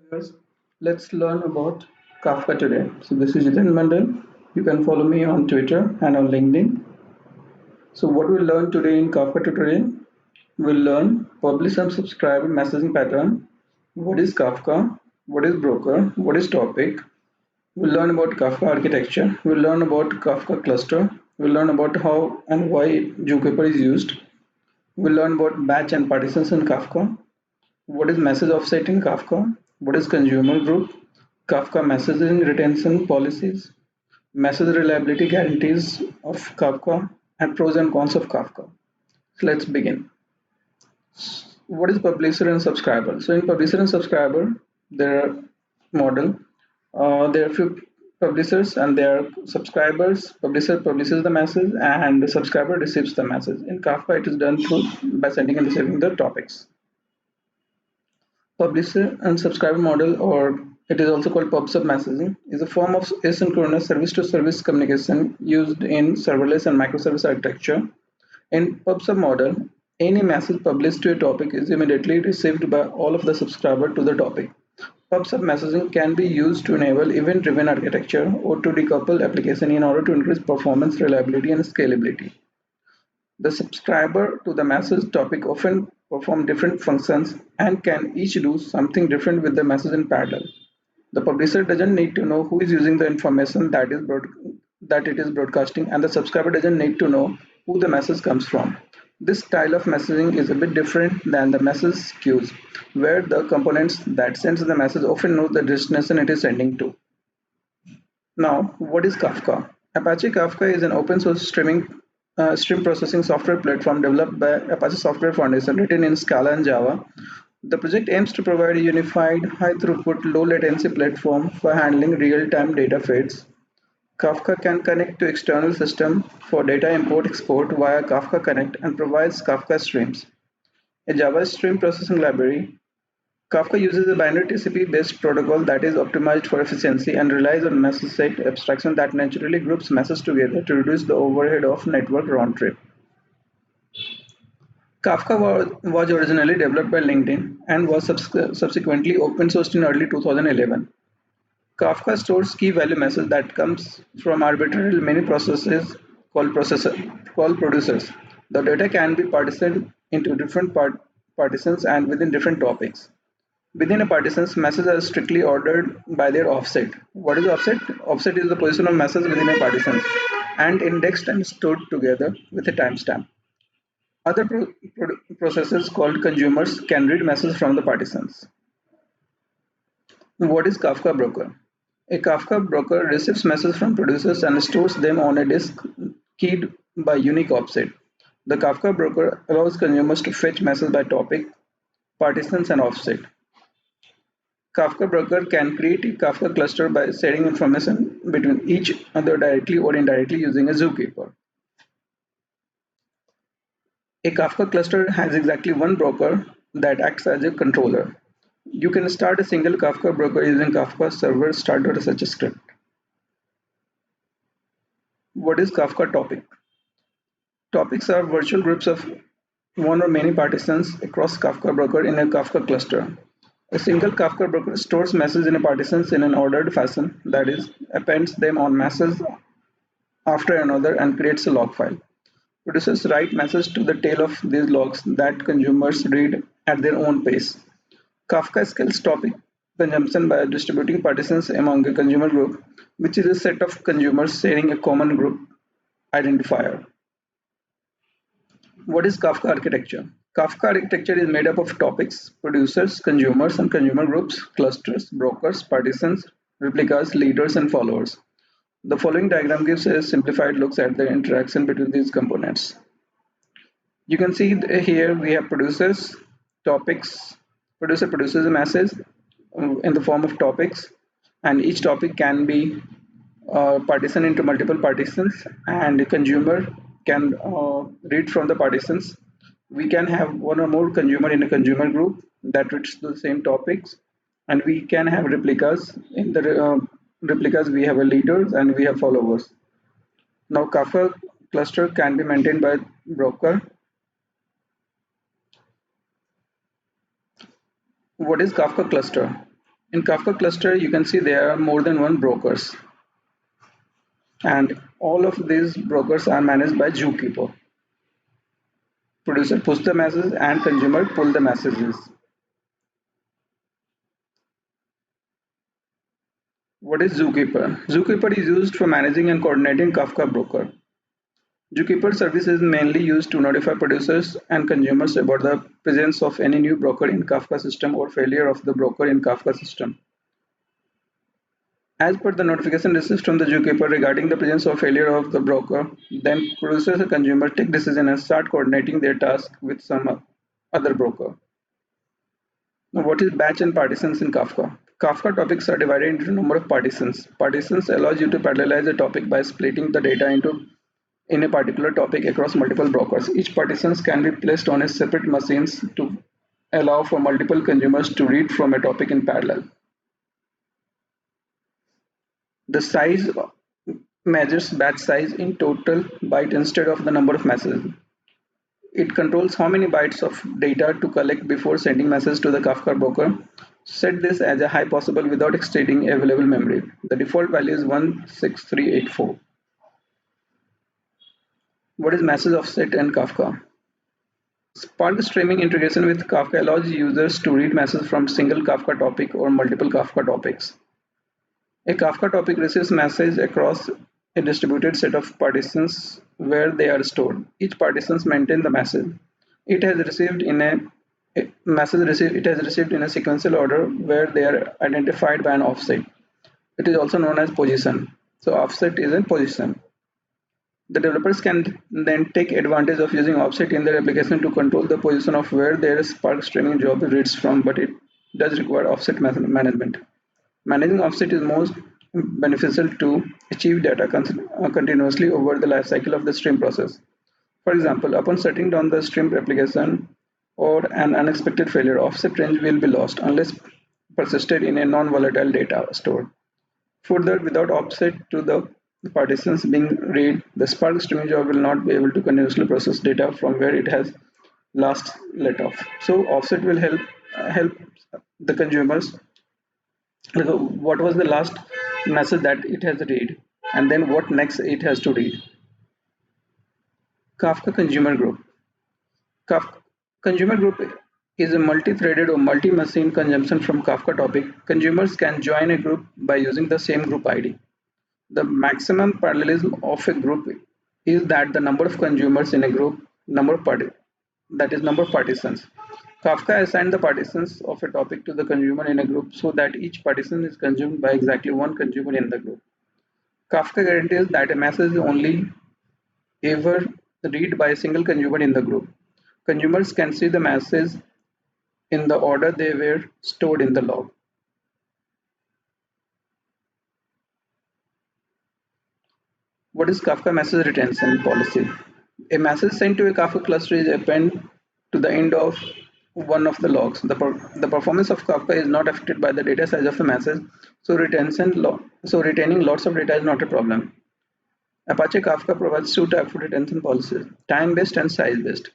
Viewers, let's learn about Kafka today. So this is Jitin Mandal. You can follow me on Twitter and on LinkedIn. So what we'll learn today in Kafka tutorial, we'll learn publish and subscriber messaging pattern. What is Kafka? What is broker? What is topic? We'll learn about Kafka architecture. We'll learn about Kafka cluster. We'll learn about how and why Zookeeper is used. We'll learn about batch and partitions in Kafka. What is message offset in Kafka? What is consumer group? Kafka messaging retention policies, message reliability guarantees of Kafka, and pros and cons of Kafka. So let's begin. What is publisher and subscriber? So in publisher and subscriber, there are model. There are few publishers and there are subscribers. Publisher publishes the message and the subscriber receives the message. In Kafka, it is done through by sending and receiving the topics. Publisher and subscriber model, or it is also called pub-sub messaging, is a form of asynchronous service-to-service communication used in serverless and microservice architecture. In pub-sub model, any message published to a topic is immediately received by all of the subscribers to the topic. Pub-sub messaging can be used to enable event-driven architecture or to decouple application in order to increase performance, reliability, and scalability. The subscriber to the message topic often perform different functions and can each do something different with the message in parallel. The publisher doesn't need to know who is using the information that it is broadcasting, and the subscriber doesn't need to know who the message comes from. This style of messaging is a bit different than the message queues, where the components that sends the message often know the destination it is sending to. Now, what is Kafka? Apache Kafka is an open source stream processing software platform developed by Apache Software Foundation, written in Scala and Java. The project aims to provide a unified, high throughput, low latency platform for handling real time data feeds. Kafka can connect to external system for data import export via Kafka Connect and provides Kafka streams, a Java stream processing library. Kafka uses a binary TCP-based protocol that is optimized for efficiency and relies on message set abstraction that naturally groups messages together to reduce the overhead of network round trip. Kafka was originally developed by LinkedIn and was subsequently open sourced in early 2011. Kafka stores key value message that comes from arbitrary many processes called producers. The data can be partitioned into different partitions and within different topics. Within a partitions, messages are strictly ordered by their offset. What is offset? Offset is the position of message within a partition and indexed and stored together with a timestamp. Other processes called consumers can read messages from the partitions. What is Kafka broker? A Kafka broker receives messages from producers and stores them on a disk keyed by unique offset. The Kafka broker allows consumers to fetch messages by topic, partitions, and offset. Kafka broker can create a Kafka cluster by sharing information between each other directly or indirectly using a zookeeper. A Kafka cluster has exactly one broker that acts as a controller. You can start a single Kafka broker using Kafka server start.sh script. What is Kafka topic? Topics are virtual groups of one or many partitions across Kafka broker in a Kafka cluster. A single Kafka broker stores messages in a partitions in an ordered fashion, that is, appends them on message after another and creates a log file. Producers write messages to the tail of these logs that consumers read at their own pace. Kafka scales topic consumption by distributing partitions among a consumer group, which is a set of consumers sharing a common group identifier. What is Kafka architecture? Kafka architecture is made up of topics, producers, consumers, and consumer groups, clusters, brokers, partitions, replicas, leaders, and followers. The following diagram gives a simplified look at the interaction between these components. You can see here we have producers, topics. Producer produces a message in the form of topics, and each topic can be partitioned into multiple partitions, and the consumer can read from the partitions. We can have one or more consumer in a consumer group that reads the same topics, and we can have replicas. In the replicas, we have a leaders and we have followers. Now, Kafka cluster can be maintained by broker. What is Kafka cluster? In Kafka cluster, you can see there are more than one brokers, and all of these brokers are managed by Zookeeper. Producer push the messages and consumer pull the messages. What is Zookeeper? Zookeeper is used for managing and coordinating Kafka broker. Zookeeper service is mainly used to notify producers and consumers about the presence of any new broker in Kafka system or failure of the broker in Kafka system. As per the notification received from the Zookeeper regarding the presence or failure of the broker, then producers and consumers take decision and start coordinating their task with some other broker. Now, what is batch and partitions in Kafka? Kafka topics are divided into a number of partitions. Partitions allows you to parallelize a topic by splitting the data into in a particular topic across multiple brokers. Each partitions can be placed on a separate machines to allow for multiple consumers to read from a topic in parallel. The size measures batch size in total byte instead of the number of messages. It controls how many bytes of data to collect before sending message to the Kafka broker. Set this as a high possible without exceeding available memory. The default value is 16384. What is message offset in Kafka? Spark Streaming integration with Kafka allows users to read messages from single Kafka topic or multiple Kafka topics. A Kafka topic receives messages across a distributed set of partitions where they are stored. Each partition maintains the message. It has received in it has received in a sequential order where they are identified by an offset. It is also known as position. So offset is a position. The developers can then take advantage of using offset in their application to control the position of where their Spark streaming job reads from, but it does require offset management. Managing offset is most beneficial to achieve data continuously over the life cycle of the stream process. For example, upon shutting down the stream replication or an unexpected failure, offset range will be lost unless persisted in a non-volatile data store. Further, without offset to the partitions being read, the Spark streaming job will not be able to continuously process data from where it has last let off. So offset will help the consumers what was the last message that it has read and then what next it has to read. Kafka consumer group. Kafka consumer group is a multi-threaded or multi-machine consumption from Kafka topic. Consumers can join a group by using the same group ID. The maximum parallelism of a group is that the number of consumers in a group number of that is number of partitions. Kafka assigned the partitions of a topic to the consumer in a group so that each partition is consumed by exactly one consumer in the group. Kafka guarantees that a message is only ever read by a single consumer in the group. Consumers can see the message in the order they were stored in the log. What is Kafka message retention policy? A message sent to a Kafka cluster is appended to the end of one of the logs. The performance of Kafka is not affected by the data size of a message, so retaining lots of data is not a problem. Apache Kafka provides two types of retention policies: time-based and size-based.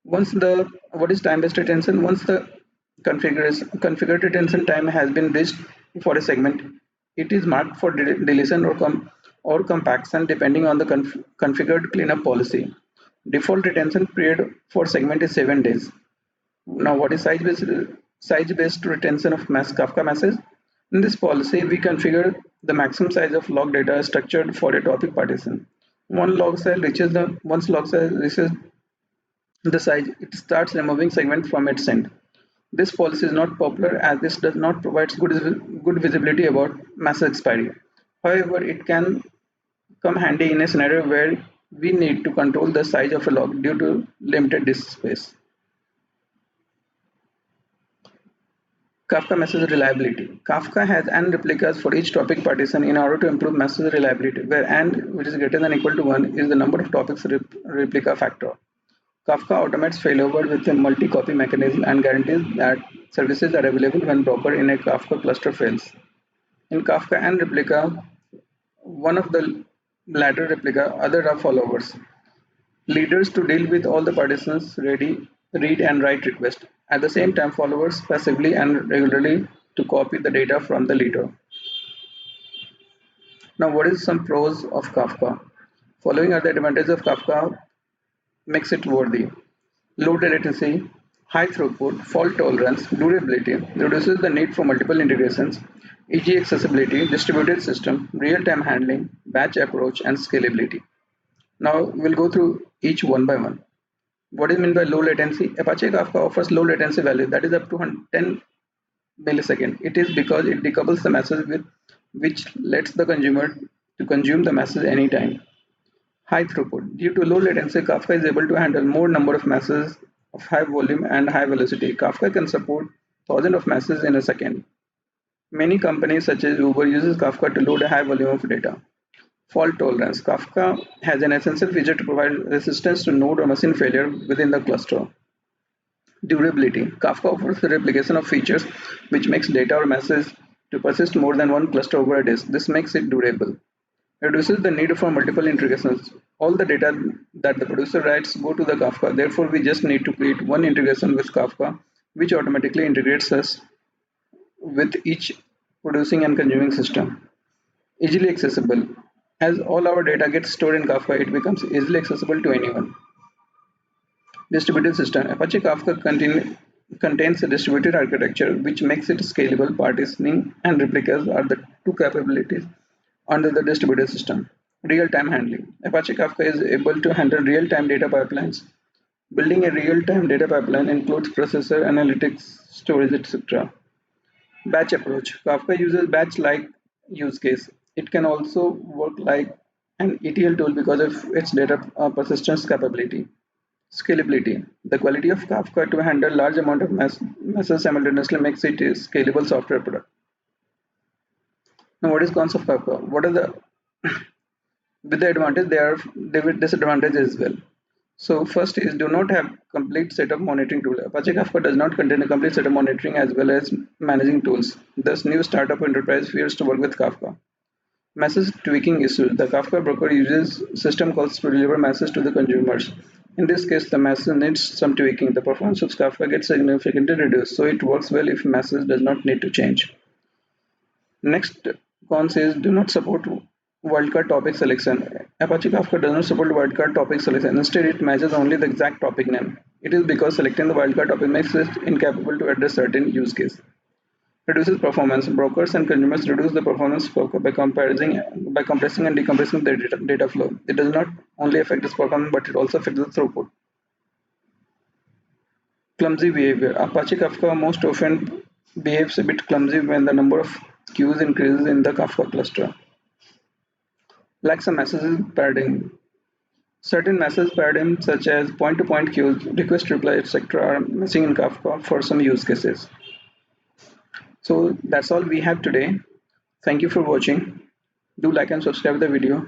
Once the what is time-based retention? Once the configured retention time has been reached for a segment, it is marked for deletion or compaction depending on the configured cleanup policy. Default retention period for segment is 7 days. Now, what is size-based retention of Kafka message? In this policy, we configure the maximum size of log data structured for a topic partition. Once log cell reaches the size, it starts removing segment from its end. This policy is not popular as this does not provide good visibility about message expiry. However, it can come handy in a scenario where we need to control the size of a log due to limited disk space. Kafka message reliability. Kafka has n replicas for each topic partition in order to improve message reliability, where n, which is greater than or equal to 1, is the number of topics replica factor. Kafka automates failover with a multi-copy mechanism and guarantees that services are available when broker in a Kafka cluster fails. In Kafka n replica, one of the latter replica, other are followers, leaders to deal with all the partitions read and write requests. At the same time, followers passively and regularly to copy the data from the leader. Now, what is some pros of Kafka? Following are the advantages of Kafka makes it worthy. Low latency, high throughput, fault tolerance, durability, reduces the need for multiple integrations, easy accessibility, distributed system, real-time handling, batch approach, and scalability. Now we'll go through each one by one. What is meant by low latency? Apache Kafka offers low latency value that is up to 10 millisecond. It is because it decouples the message with which lets the consumer to consume the message anytime. High throughput. Due to low latency, Kafka is able to handle more number of messages of high volume and high velocity. Kafka can support thousands of messages in a second. Many companies such as Uber uses Kafka to load a high volume of data. Fault tolerance. Kafka has an essential feature to provide resistance to node or machine failure within the cluster. Durability. Kafka offers the replication of features which makes data or message to persist more than one cluster over a disk. This makes it durable. Reduces the need for multiple integrations. All the data that the producer writes go to the Kafka. Therefore, we just need to create one integration with Kafka, which automatically integrates us with each producing and consuming system. Easily accessible. As all our data gets stored in Kafka, it becomes easily accessible to anyone. Distributed system. Apache Kafka contains a distributed architecture which makes it scalable. Partitioning and replicas are the two capabilities under the distributed system. Real-time handling. Apache Kafka is able to handle real-time data pipelines. Building a real-time data pipeline includes processor, analytics, storage, etc. Batch approach. Kafka uses batch-like use case. It can also work like an ETL tool because of its data persistence capability. Scalability. The quality of Kafka to handle large amount of messages simultaneously makes it a scalable software product. Now, what is cons of Kafka? What are the with the advantage there are disadvantages as well. So first is do not have complete set of monitoring tool. Apache Kafka does not contain a complete set of monitoring as well as managing tools. Thus, new startup enterprise fears to work with Kafka. Message tweaking issues. The Kafka broker uses system calls to deliver message to the consumers. In this case, the message needs some tweaking. The performance of Kafka gets significantly reduced, so it works well if message does not need to change. Next con says do not support wildcard topic selection. Apache Kafka does not support wildcard topic selection. Instead, it matches only the exact topic name. It is because selecting the wildcard topic makes it incapable to address certain use case. Reduces performance. Brokers and consumers reduce the performance by compressing and decompressing the data flow. It does not only affect its performance, but it also affects the throughput. Clumsy behavior. Apache Kafka most often behaves a bit clumsy when the number of queues increases in the Kafka cluster. Lacks a message paradigm. Certain message paradigms such as point-to-point queues, request reply, etc. are missing in Kafka for some use cases. So that's all we have today. Thank you for watching. Do like and subscribe the video.